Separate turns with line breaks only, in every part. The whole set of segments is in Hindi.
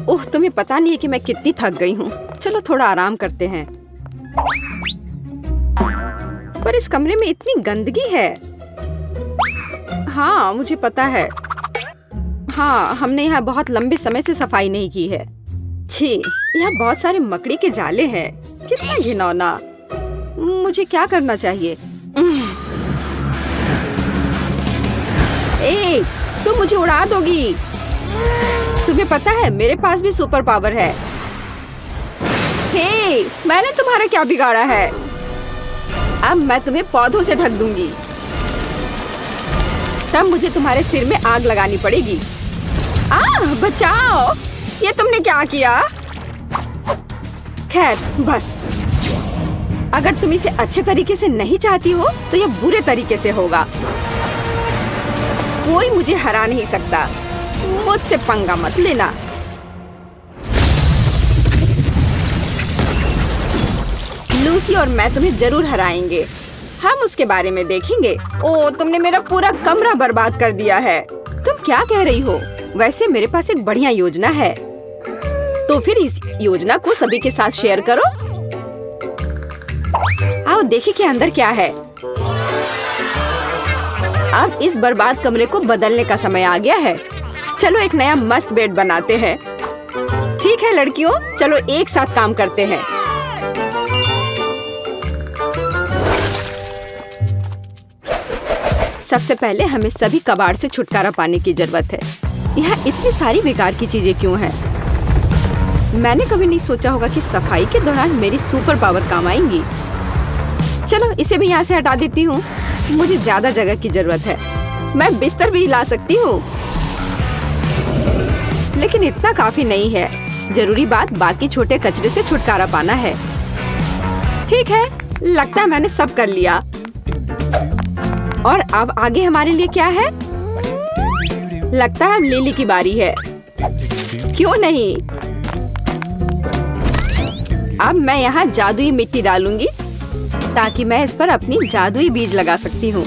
ओह, तुम्हें पता नहीं है कि मैं कितनी थक गई हूँ। चलो थोड़ा आराम करते हैं। पर इस कमरे में इतनी गंदगी है। हाँ, मुझे पता है। हाँ, हमने यहाँ बहुत लंबे समय से सफाई नहीं की है। छी, यहाँ बहुत सारे मकड़ी के जाले हैं। कितना घिनौना। मुझे क्या करना चाहिए? ए, तुम मुझे उड़ा दोगी। तुम्हें पता है मेरे पास भी सुपर पावर है। हे, मैंने तुम्हारा क्या बिगाड़ा है? अब मैं तुम्हें पौधों से ढक दूंगी। तब मुझे तुम्हारे सिर में आग लगानी पड़ेगी। बचाओ! ये तुमने क्या किया? खैर, बस। अगर तुम इसे अच्छे तरीके से नहीं चाहती हो तो ये बुरे तरीके से होगा। कोई मुझे हरा नहीं सकता। मुझसे पंगा मत लेना। लूसी और मैं तुम्हें जरूर हराएंगे। हम उसके बारे में देखेंगे। ओह, तुमने मेरा पूरा कमरा बर्बाद कर दिया है। तुम क्या कह रही हो? वैसे मेरे पास एक बढ़िया योजना है। तो फिर इस योजना को सभी के साथ शेयर करो। आओ देखें कि अंदर क्या है। अब इस बर्बाद कमरे को बदलने का समय आ गया है। चलो एक नया मस्त बेड बनाते हैं। ठीक है लड़कियों, चलो एक साथ काम करते हैं। सबसे पहले हमें सभी कबाड़ से छुटकारा पाने की जरूरत है। यहाँ इतनी सारी बेकार की चीजें क्यों हैं? मैंने कभी नहीं सोचा होगा कि सफाई के दौरान मेरी सुपर पावर काम आएंगी। चलो इसे भी यहाँ से हटा देती हूँ। मुझे ज्यादा जगह की जरूरत है। मैं बिस्तर भी ला सकती हूँ, लेकिन इतना काफी नहीं है। जरूरी बात बाकी छोटे कचरे से छुटकारा पाना है। ठीक है, लगता है मैंने सब कर लिया। और अब आगे हमारे लिए क्या है? लगता है अब लिली की बारी है। क्यों नहीं? अब मैं यहाँ जादुई मिट्टी डालूंगी ताकि मैं इस पर अपनी जादुई बीज लगा सकती हूँ।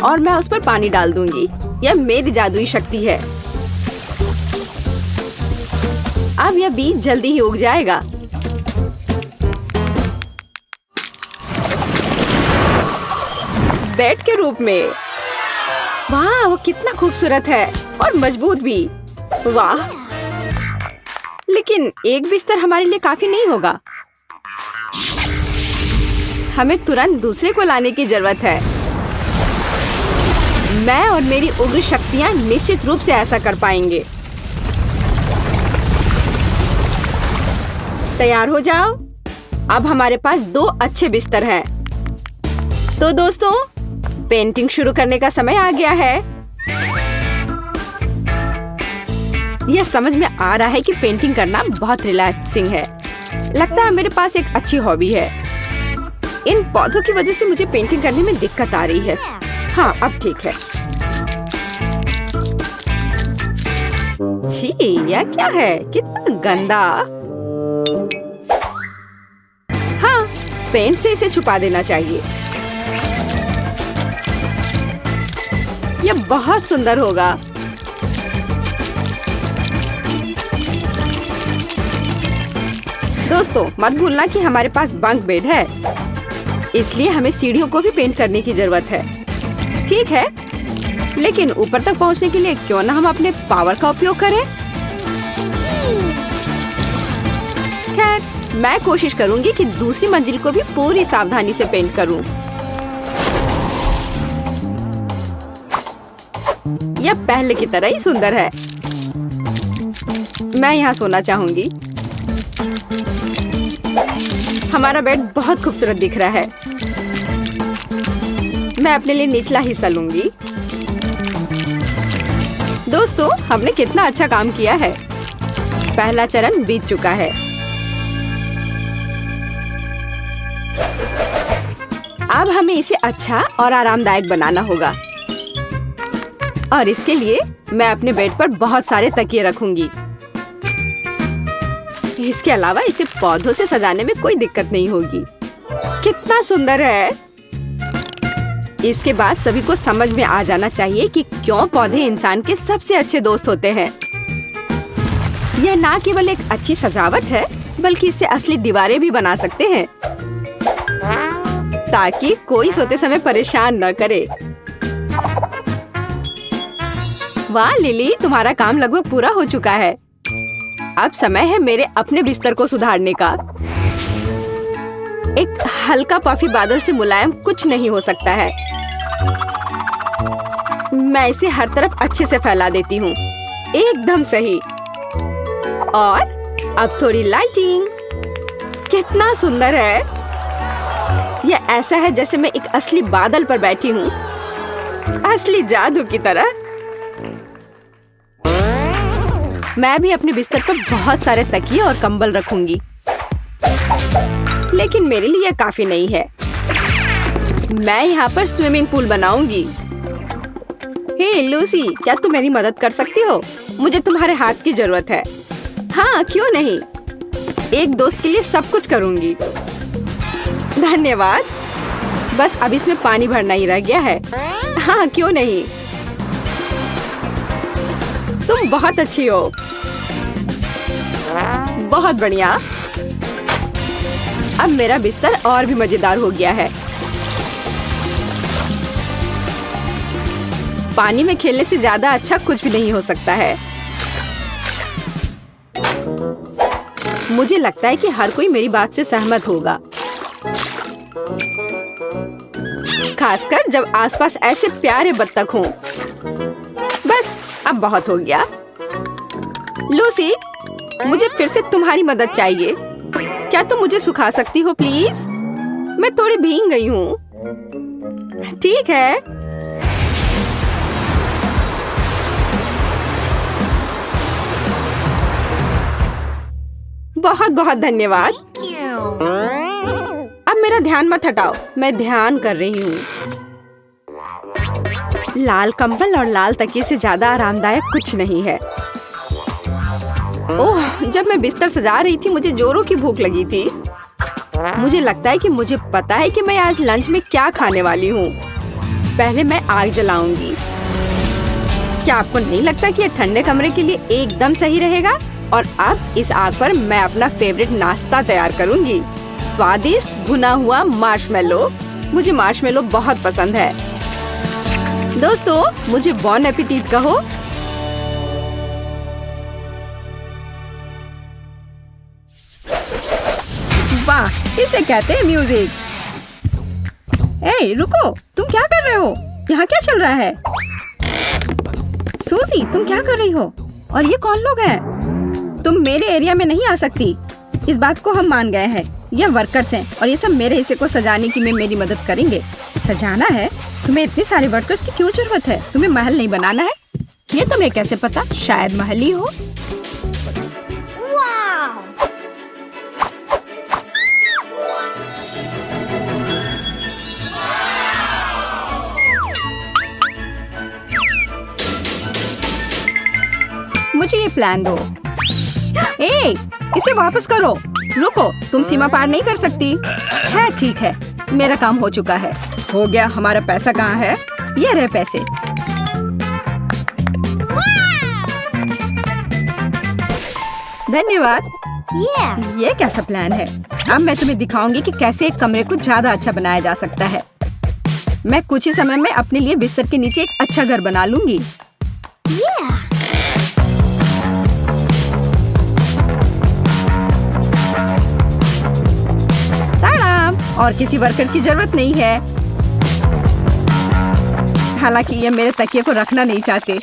और मैं उस पर पानी डाल दूंगी। यह मेरी जादुई शक्ति है। अब यह बीज जल्दी ही उग जाएगा। बेड के रूप में। वाह, वो कितना खूबसूरत है और मजबूत भी। वाह, लेकिन एक बिस्तर हमारे लिए काफी नहीं होगा। हमें तुरंत दूसरे को लाने की जरूरत है। मैं और मेरी उग्र शक्तियां निश्चित रूप से ऐसा कर पाएंगे। तैयार हो जाओ। अब हमारे पास 2 अच्छे बिस्तर हैं। तो दोस्तों, पेंटिंग शुरू करने का समय आ गया है। यह समझ में आ रहा है कि पेंटिंग करना बहुत रिलैक्सिंग है। लगता है मेरे पास एक अच्छी हॉबी है। इन पौधों की वजह से मुझे पेंटिंग करने में दिक्कत आ रही है। हाँ, अब ठीक है। छी, यह क्या है? कितना गंदा। हाँ, पेंट से इसे छुपा देना चाहिए। यह बहुत सुंदर होगा। दोस्तों, मत भूलना कि हमारे पास बंक बेड है, इसलिए हमें सीढ़ियों को भी पेंट करने की जरूरत है। ठीक है, लेकिन ऊपर तक पहुंचने के लिए क्यों ना हम अपने पावर का उपयोग करें। खैर, मैं कोशिश करूंगी कि दूसरी मंजिल को भी पूरी सावधानी से पेंट करूं। यह पहले की तरह ही सुंदर है। मैं यहाँ सोना चाहूंगी। हमारा बेड बहुत खूबसूरत दिख रहा है। मैं अपने लिए निचला हिस्सा लूंगी। दोस्तों, हमने कितना अच्छा काम किया है। पहला चरण बीत चुका है। अब हमें इसे अच्छा और आरामदायक बनाना होगा। और इसके लिए मैं अपने बेड पर बहुत सारे तकिए रखूंगी। इसके अलावा इसे पौधों से सजाने में कोई दिक्कत नहीं होगी। कितना सुंदर है। इसके बाद सभी को समझ में आ जाना चाहिए कि क्यों पौधे इंसान के सबसे अच्छे दोस्त होते हैं। यह ना केवल एक अच्छी सजावट है, बल्कि इससे असली दीवारें भी बना सकते हैं, ताकि कोई सोते समय परेशान न करे। वाह लिली, तुम्हारा काम लगभग पूरा हो चुका है। अब समय है मेरे अपने बिस्तर को सुधारने का। एक हल्का पफी बादल से मुलायम कुछ नहीं हो सकता है। मैं इसे हर तरफ अच्छे से फैला देती हूँ। एकदम सही। और अब थोड़ी लाइटिंग। कितना सुंदर है। यह ऐसा है जैसे मैं एक असली बादल पर बैठी हूँ, असली जादू की तरह। मैं भी अपने बिस्तर पर बहुत सारे तकिए और कंबल रखूंगी, लेकिन मेरे लिए काफी नहीं है। मैं यहाँ पर स्विमिंग पूल बनाऊंगी। हे लूसी, क्या तुम मेरी मदद कर सकती हो? मुझे तुम्हारे हाथ की जरूरत है। हाँ, क्यों नहीं। एक दोस्त के लिए सब कुछ करूंगी। धन्यवाद। बस अब इसमें पानी भरना ही रह गया है। हाँ, क्यों नहीं। तुम बहुत अच्छी हो। बहुत बढ़िया। अब मेरा बिस्तर और भी मजेदार हो गया है। पानी में खेलने से ज्यादा अच्छा कुछ भी नहीं हो सकता है। मुझे लगता है कि हर कोई मेरी बात से सहमत होगा, खासकर जब आसपास ऐसे प्यारे बत्तख हों। बस अब बहुत हो गया। लूसी, मुझे फिर से तुम्हारी मदद चाहिए। क्या तुम मुझे सुखा सकती हो प्लीज? मैं थोड़ी भीग गई हूँ। ठीक है। बहुत बहुत धन्यवाद। अब मेरा ध्यान मत हटाओ, मैं ध्यान कर रही हूँ। लाल कंबल और लाल तकिए से ज्यादा आरामदायक कुछ नहीं है। ओह, जब मैं बिस्तर सजा रही थी मुझे जोरों की भूख लगी थी। मुझे लगता है कि मुझे पता है कि मैं आज लंच में क्या खाने वाली हूँ। पहले मैं आग जलाऊंगी। क्या आपको नहीं लगता कि यह ठंडे कमरे के लिए एकदम सही रहेगा? और अब इस आग पर मैं अपना फेवरेट नाश्ता तैयार करूंगी। स्वादिष्ट भुना हुआ मार्शमेलो। मुझे मार्शमेलो बहुत पसंद है। दोस्तों, मुझे बॉन एपेटीट कहो। वाह, इसे कहते हैं म्यूजिक। ए, रुको, तुम क्या कर रहे हो? यहाँ क्या चल रहा है? सूजी, तुम क्या कर रही हो? और ये कौन लोग हैं? तुम मेरे एरिया में नहीं आ सकती। इस बात को हम मान गए हैं। ये वर्कर्स हैं और ये सब मेरे हिस्से को सजाने की में मेरी मदद करेंगे। सजाना है? तुम्हें इतने सारे वर्कर्स की क्यों जरूरत है? तुम्हें महल नहीं बनाना है? ये तुम्हें कैसे पता? शायद महल ही हो। मुझे ये प्लान दो। ए, इसे वापस करो। रुको, तुम सीमा पार नहीं कर सकती। है, ठीक है, मेरा काम हो चुका है। हो गया। हमारा पैसा कहाँ है? ये रहे पैसे। धन्यवाद। ये कैसा प्लान है? अब मैं तुम्हें दिखाऊंगी कि कैसे एक कमरे को ज्यादा अच्छा बनाया जा सकता है। मैं कुछ ही समय में अपने लिए बिस्तर के नीचे एक अच्छा घर बना लूंगी। और किसी वर्कर की जरूरत नहीं है। हालांकि ये मेरे तकिए को रखना नहीं चाहते।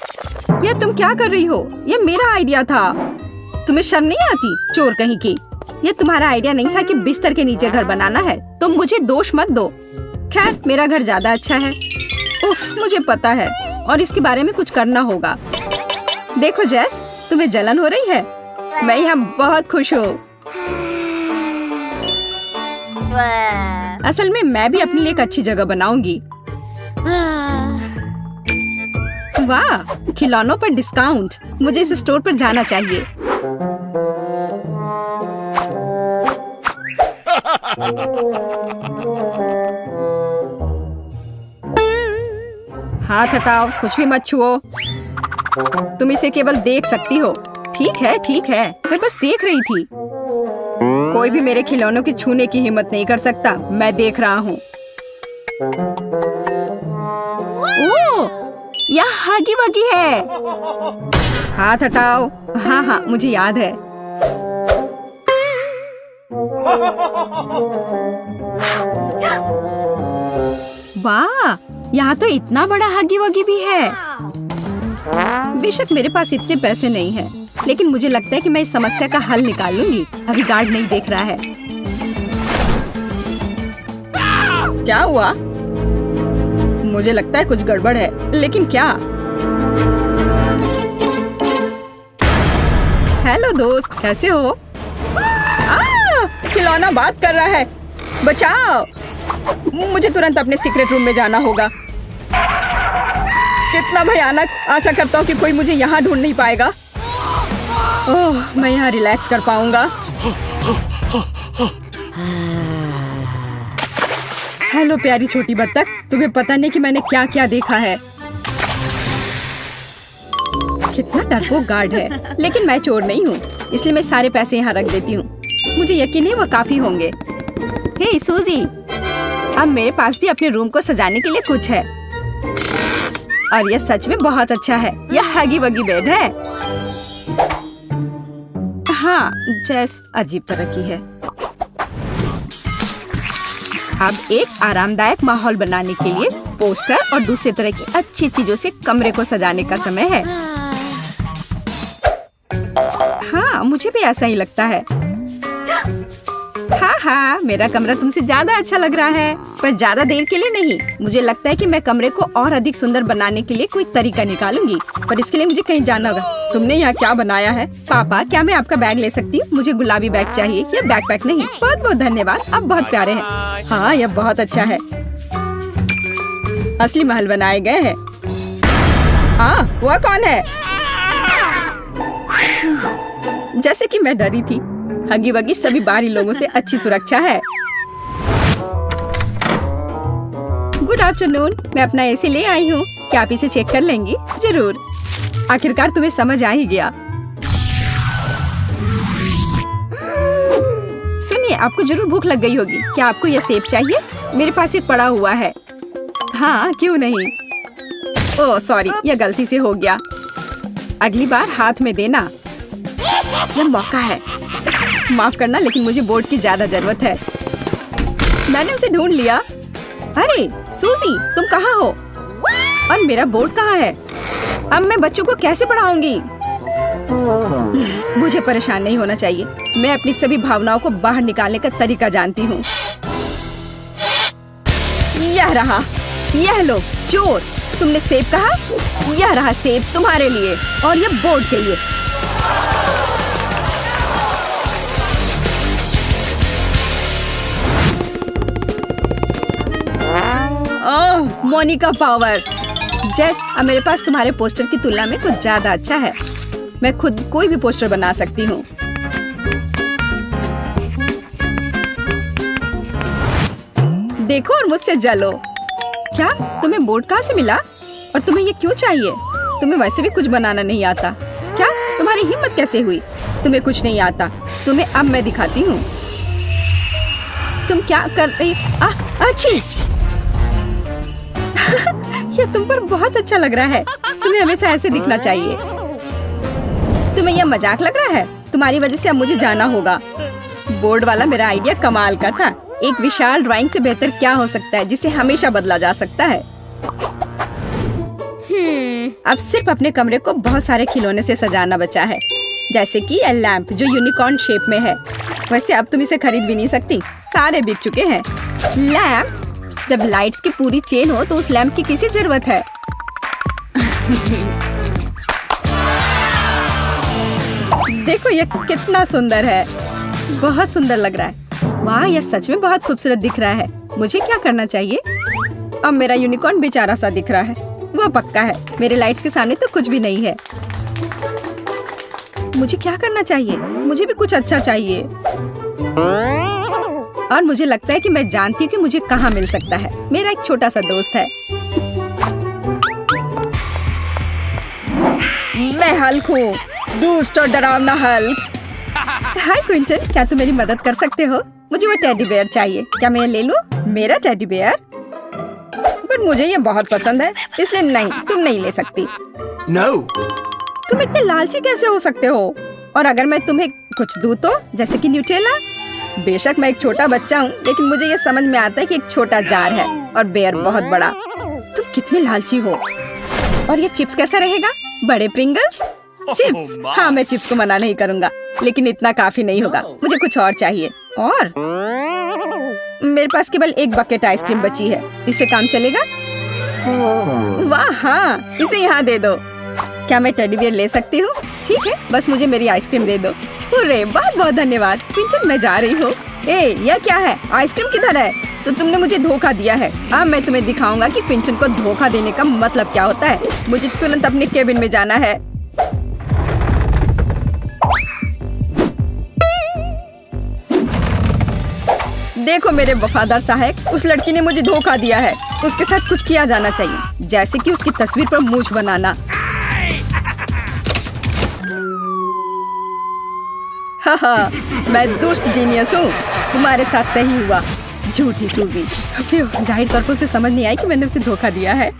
ये तुम क्या कर रही हो? ये मेरा आइडिया था। तुम्हें शर्म नहीं आती? चोर कहीं की। ये तुम्हारा आइडिया नहीं था कि बिस्तर के नीचे घर बनाना है। तुम मुझे दोष मत दो। खैर, मेरा घर ज्यादा अच्छा है। उफ, मुझे पता है और इसके बारे में कुछ करना होगा। देखो जेस, तुम्हें जलन हो रही है? मैं यहाँ बहुत खुश हूँ। असल में मैं भी अपने लिए एक अच्छी जगह बनाऊंगी। वाह, खिलौनों पर डिस्काउंट। मुझे इस स्टोर पर जाना चाहिए। हाथ हटाओ, कुछ भी मत छुओ। तुम इसे केवल देख सकती हो। ठीक है, मैं बस देख रही थी। कोई भी मेरे खिलौनों की छूने की हिम्मत नहीं कर सकता। मैं देख रहा हूँ। ओह, यहाँ हगी वगी है। हाथ हटाओ। हाँ, मुझे याद है। वाह, यहाँ तो इतना बड़ा हगी वगी भी है। बेशक मेरे पास इतने पैसे नहीं हैं, लेकिन मुझे लगता है कि मैं इस समस्या का हल निकाल लूंगी। अभी गार्ड नहीं देख रहा है। क्या हुआ? मुझे लगता है कुछ गड़बड़ है, लेकिन क्या? हेलो दोस्त, कैसे हो? खिलौना बात कर रहा है। बचाओ! मुझे तुरंत अपने सीक्रेट रूम में जाना होगा। कितना भयानक! आशा करता हूँ कि कोई मुझे यहाँ ढूंढ नहीं पाएगा। ओह, मैं यहाँ रिलैक्स कर पाऊंगा। हेलो प्यारी छोटी बत्तख, तुम्हें पता नहीं कि मैंने क्या क्या देखा है। कितना डरपोक गार्ड है, लेकिन मैं चोर नहीं हूँ, इसलिए मैं सारे पैसे यहाँ रख देती हूँ। मुझे यकीन है वो काफी होंगे। हे सूजी, अब मेरे पास भी अपने रूम को सजाने के लिए कुछ है, और यह सच में बहुत अच्छा है। यह हगी वगी बेड है। हाँ, जैस अजीब तरह की है। अब एक आरामदायक माहौल बनाने के लिए पोस्टर और दूसरे तरह की अच्छी चीजों से कमरे को सजाने का समय है। हाँ, मुझे भी ऐसा ही लगता है। हाँ, मेरा कमरा तुमसे ज्यादा अच्छा लग रहा है, पर ज्यादा देर के लिए नहीं। मुझे लगता है कि मैं कमरे को और अधिक सुंदर बनाने के लिए कोई तरीका निकालूंगी, पर इसके लिए मुझे कहीं जाना होगा। तुमने यहाँ क्या बनाया है? पापा, क्या मैं आपका बैग ले सकती हूँ? मुझे गुलाबी बैग चाहिए, या बैकपैक नहीं। बहुत बहुत धन्यवाद, आप बहुत प्यारे हैं। हाँ, यह बहुत अच्छा है। असली महल बनाए गए हैं। हाँ, वह कौन है? जैसे कि मैं डरी थी, हगी वगी सभी बाहरी लोगों से अच्छी सुरक्षा है। गुड आफ्टरनून, मैं अपना एसी ले आई हूँ। क्या आप इसे चेक कर लेंगी? जरूर। आखिरकार तुम्हें समझ आ ही गया। सुनिए, आपको जरूर भूख लग गई होगी। क्या आपको यह सेब चाहिए? मेरे पास एक पड़ा हुआ है। हाँ, क्यों नहीं। ओह सॉरी, यह गलती से हो गया। अगली बार हाथ में देना। यह मौका है। माफ करना, लेकिन मुझे बोर्ड की ज्यादा जरूरत है। मैंने उसे ढूंढ लिया। अरे सूजी, तुम कहाँ हो? और मेरा बोर्ड कहाँ है? अब मैं बच्चों को कैसे पढ़ाऊंगी? मुझे परेशान नहीं होना चाहिए। मैं अपनी सभी भावनाओं को बाहर निकालने का तरीका जानती हूँ। यह रहा। यह लो चोर, तुमने सेब कहा? यह रहा सेब तुम्हारे लिए, और यह बोर्ड के लिए। ओह, मोनिका पावर। जेस, अब मेरे पास तुम्हारे पोस्टर की तुलना में कुछ ज्यादा अच्छा है। मैं खुद कोई भी पोस्टर बना सकती हूँ। देखो और मुझसे जलो। क्या तुम्हें बोर्ड कहाँ से मिला? और तुम्हें ये क्यों चाहिए? तुम्हें वैसे भी कुछ बनाना नहीं आता। क्या तुम्हारी हिम्मत कैसे हुई? तुम्हें कुछ नहीं आता। तुम्हें अब मैं दिखाती हूँ। तुम क्या कर रही? अच्छी। यह तुम पर बहुत अच्छा लग रहा है। तुम्हें हमेशा ऐसे दिखना चाहिए। तुम्हें यह मजाक लग रहा है? तुम्हारी वजह से अब मुझे जाना होगा। बोर्ड वाला मेरा आइडिया कमाल का था। एक विशाल ड्राइंग से बेहतर क्या हो सकता है, जिसे हमेशा बदला जा सकता है। अब सिर्फ अपने कमरे को बहुत सारे खिलौने से सजाना बचा है, जैसे कि यह लैंप जो यूनिकॉर्न शेप में है। वैसे अब तुम इसे खरीद भी नहीं सकती, सारे बिक चुके हैं। लैंप? जब लाइट्स की पूरी चेन हो तो उस लैंप की किसी जरूरत है? देखो यह कितना सुंदर है। बहुत सुंदर लग रहा है। वाह, यह सच में बहुत खूबसूरत दिख रहा है। मुझे क्या करना चाहिए? अब मेरा यूनिकॉर्न बेचारा सा दिख रहा है। वो पक्का है, मेरे लाइट्स के सामने तो कुछ भी नहीं है। मुझे क्या करना चाहिए? मुझे भी कुछ अच्छा चाहिए। और मुझे लगता है कि मैं जानती हूँ कि मुझे कहाँ मिल सकता है। मेरा एक छोटा सा दोस्त है। हल्क हूँ, दुष्ट और डरावना हल्क। हाय क्विंटन, क्या तुम मेरी मदद कर सकते हो? मुझे वो टेडी बेयर चाहिए। क्या मैं ये ले लूं? मेरा टेडी बेयर? बट मुझे ये बहुत पसंद है, इसलिए नहीं, तुम नहीं ले सकती।
No.
तुम इतने लालची कैसे हो सकते हो? और अगर मैं तुम्हें कुछ दूं तो, जैसे कि न्यूटेला? बेशक मैं एक छोटा बच्चा हूँ, लेकिन मुझे ये समझ में आता है कि एक छोटा जार है और बेयर बहुत बड़ा। तुम कितने लालची हो। और ये चिप्स कैसा रहेगा? बड़े प्रिंगल्स? चिप्स? हाँ, मैं चिप्स को मना नहीं करूँगा, लेकिन इतना काफी नहीं होगा। मुझे कुछ और चाहिए। और मेरे पास केवल एक बकेट आइसक्रीम बची है, इससे काम चलेगा? वाह हाँ, इसे यहाँ दे दो। क्या मैं टेडी बियर ले सकती हूँ? ठीक है, बस मुझे मेरी आइसक्रीम दे दो। अरे बहुत बहुत धन्यवाद। क्विंटन, मैं जा रही हूँ। ए, यह क्या है? आइसक्रीम किधर है? तो तुमने मुझे धोखा दिया है। अब मैं तुम्हें दिखाऊंगा कि क्विंटन को धोखा देने का मतलब क्या होता है। मुझे तुरंत अपने केबिन में जाना है। देखो मेरे वफादार सहायक, उस लड़की ने मुझे धोखा दिया है। उसके साथ कुछ किया जाना चाहिए, जैसे कि उसकी तस्वीर पर मूंछ बनाना। हाँ, मैं दुष्ट जीनियस हूँ। तुम्हारे साथ सही हुआ, झूठी सूजी। जाहिर तौर पर उसे समझ नहीं आई कि मैंने उसे धोखा दिया है।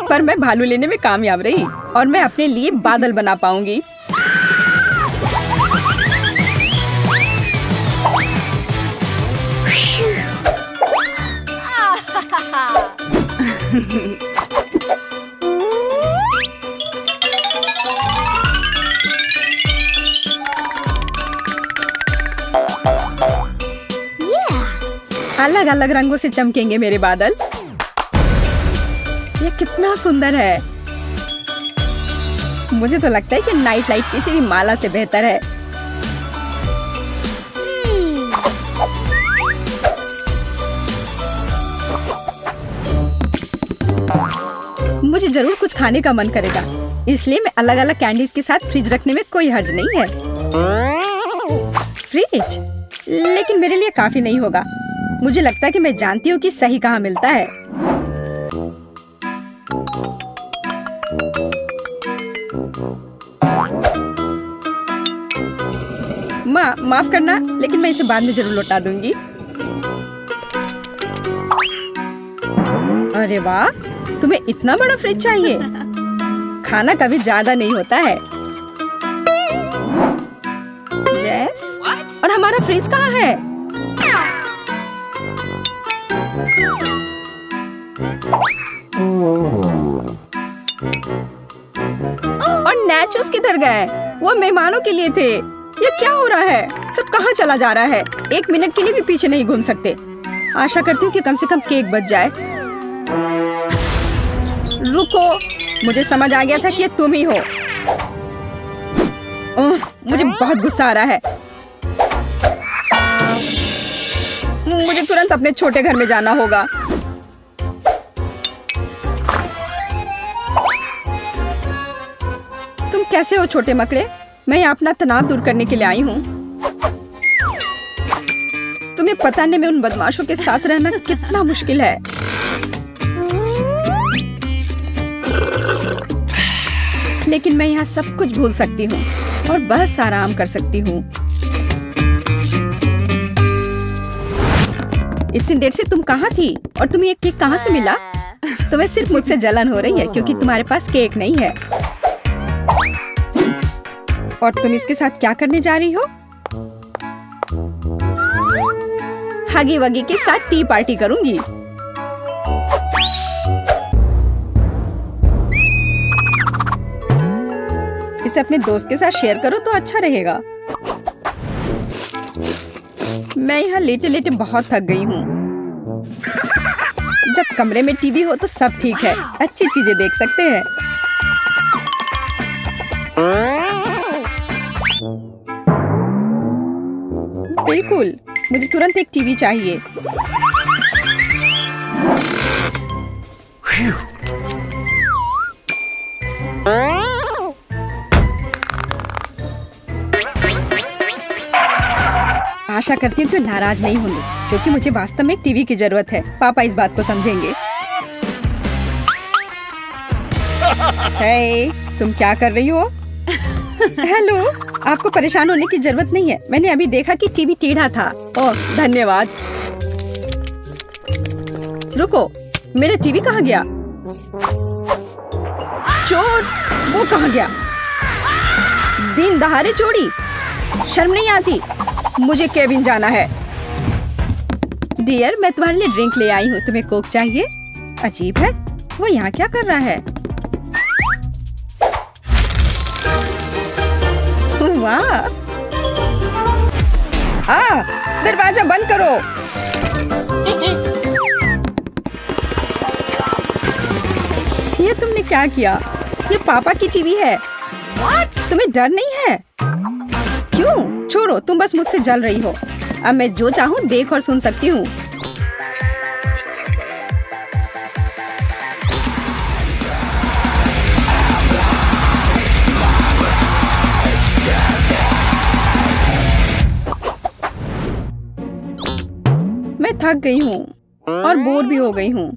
पर मैं भालू लेने में कामयाब रही और मैं अपने लिए बादल बना पाऊंगी। अलग अलग रंगों से चमकेंगे मेरे बादल। ये कितना सुंदर है। मुझे तो लगता है कि नाइट लाइट किसी भी माला से बेहतर है। मुझे जरूर कुछ खाने का मन करेगा, इसलिए मैं अलग अलग कैंडीज के साथ फ्रिज रखने में कोई हर्ज नहीं है। फ्रिज? लेकिन मेरे लिए काफी नहीं होगा। मुझे लगता है कि मैं जानती हूँ कि सही कहाँ मिलता है। माफ करना, लेकिन मैं इसे बाद में जरूर लौटा दूंगी। अरे वाह, तुम्हें इतना बड़ा फ्रिज चाहिए? खाना कभी ज्यादा नहीं होता है। जैस? और हमारा फ्रिज कहाँ है? और नाचोस किधर गए? वो मेहमानों के लिए थे। ये क्या हो रहा है? सब कहाँ चला जा रहा है? एक मिनट के लिए भी पीछे नहीं घूम सकते। आशा करती हूँ कि कम से कम केक बच जाए। रुको, मुझे समझ आ गया था कि ये तुम ही हो। मुझे बहुत गुस्सा आ रहा है। मुझे तुरंत अपने छोटे घर में जाना होगा। तुम कैसे हो छोटे मकड़े? मैं यहाँ अपना तनाव दूर करने के लिए आई हूँ। तुम्हें पता नहीं मैं उन बदमाशों के साथ रहना कितना मुश्किल है। लेकिन मैं यहाँ सब कुछ भूल सकती हूँ और बस आराम कर सकती हूँ। इतनी देर से तुम कहाँ थी? और तुम्हें ये केक कहाँ से मिला? तुम्हें सिर्फ मुझसे जलन हो रही है क्योंकि तुम्हारे पास केक नहीं है। और तुम इसके साथ क्या करने जा रही हो? हगी वगी के साथ टी पार्टी करूंगी। इसे अपने दोस्त के साथ शेयर करो तो अच्छा रहेगा। मैं यहाँ लेटे लेटे बहुत थक गई हूँ। जब कमरे में टीवी हो तो सब ठीक है, अच्छी चीजें देख सकते हैं। बिल्कुल, मुझे तुरंत एक टीवी चाहिए। आशा करती हूँ कि नाराज नहीं होंगे, क्योंकि मुझे वास्तव में एक टीवी की जरूरत है। पापा इस बात को समझेंगे। हे, तुम क्या कर रही हो? हेलो, आपको परेशान होने की जरूरत नहीं है। मैंने अभी देखा कि टीवी टेढ़ा था। ओह, धन्यवाद। रुको, मेरा टीवी कहाँ गया? चोर, वो कहाँ गया? दिन दहाड़े चोरी, शर्म नहीं आती? मुझे केबिन जाना है। डियर, मैं तुम्हारे लिए ड्रिंक ले आई हूँ। तुम्हें कोक चाहिए? अजीब है, वो यहाँ क्या कर रहा है? वाह! दरवाजा बंद करो। ये तुमने क्या किया? ये पापा की टीवी है। तुम्हें डर नहीं है? क्यों? छोड़ो, तुम बस मुझसे जल रही हो। अब मैं जो चाहूँ देख और सुन सकती हूँ। मैं थक गई हूँ और बोर भी हो गई हूँ।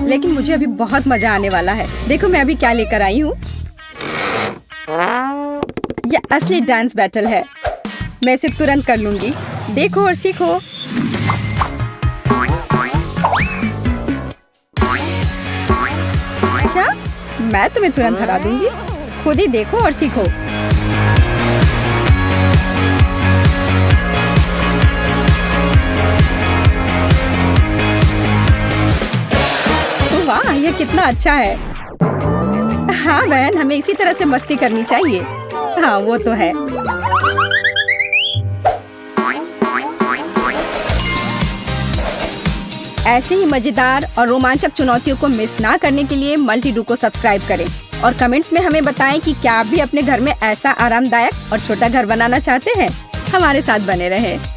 लेकिन मुझे अभी बहुत मजा आने वाला है। देखो मैं अभी क्या लेकर आई हूँ। यह असली डांस बैटल है। मैं इसे तुरंत कर लूंगी। देखो और सीखो। क्या? मैं तुम्हें तुरंत हरा दूंगी। खुद ही देखो और सीखो। वाह, ये कितना अच्छा है। हाँ बहन, हमें इसी तरह से मस्ती करनी चाहिए। हाँ वो तो है। ऐसे ही मजेदार और रोमांचक चुनौतियों को मिस ना करने के लिए मल्टी-डू को सब्सक्राइब करें और कमेंट्स में हमें बताएं कि क्या आप भी अपने घर में ऐसा आरामदायक और छोटा घर बनाना चाहते हैं। हमारे साथ बने रहें।